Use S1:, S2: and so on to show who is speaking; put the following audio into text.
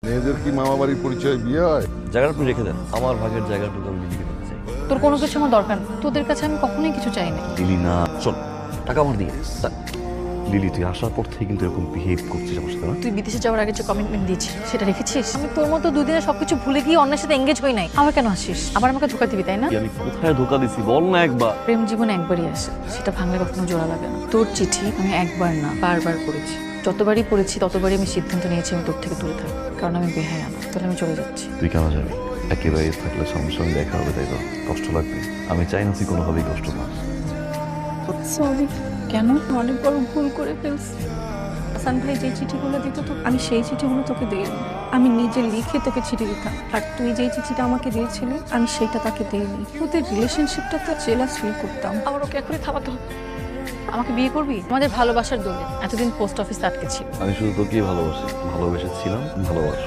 S1: মেয়েদের কি মামা বাড়ির পরিচয় বিয়ে হয়?
S2: জায়গাটা আপনি রেখে দেন, আমার ভাগের জায়গাটুকু আমি লিলিকে দিতে চাই।
S3: তোর কোনো কিছু আমার দরকার নেই, তোদের কাছে আমি কখনোই কিছু চাই না।
S2: লিলি না, শোন, টাকা আমার দিয়ে লিলি, তুই আসার পর থেকে কিন্তু এরকম বিহেভ করছিস আমার সাথে না?
S3: তুই বিদেশে যাওয়ার আগে যে কমিটমেন্ট দিয়েছিস সেটা রেখেছিস? আমি তোর মতো দুদিনে সবকিছু ভুলে গিয়ে অন্যের সাথে এঙ্গেজ হই নাই, আবার কেন আসিস? আবার আমাকে ধোকা দিবি তাই না?
S2: আমি কোথায় ধোকা দিছি বল না একবার।
S3: প্রেম জীবনে একবারই আসে, সেটা ভাঙলে কখনো জোড়া লাগে না। তোর চিঠি আমি একবার না বারবার পড়েছি, যতবারই পড়েছি ততবারই আমি সিদ্ধান্ত নিয়েছি আমি তোর থেকে দূরে থাকবো, কারণ আমি বেহায়া না। তাহলে আমি চলে যাচ্ছি।
S2: তুই কেন যাবি? একেবারে থাকলে সঙ্গে সঙ্গে দেখা হবে, তাই তো? কষ্ট লাগবে, আমি চাই না তুই কোনোভাবেই কষ্ট পাস।
S4: সরি, কেন? অনেক বড় ভুল করে ফেলছি। হাসান ভাই যে চিঠিগুলো দিত তো আমি সেই চিঠিগুলো তোকে দিইনি, আমি নিজে লিখে তোকে চিঠি দিতাম। আর তুই যেই চিঠিটা আমাকে দিয়েছিলি আমি সেইটা তাকে দিইনি। তোদের রিলেশনশিপটাতে জেলাস ফিল করতাম।
S3: আমার ওকে এখনই থামাতে হবে। আমাকে বিয়ে করবি? আমাদের ভালোবাসার দোলে এতদিন পোস্ট অফিস আটকে ছিল।
S2: আমি শুধু তোকেই ভালোবাসি, ভালোবেসেছিলাম, ভালোবাসি।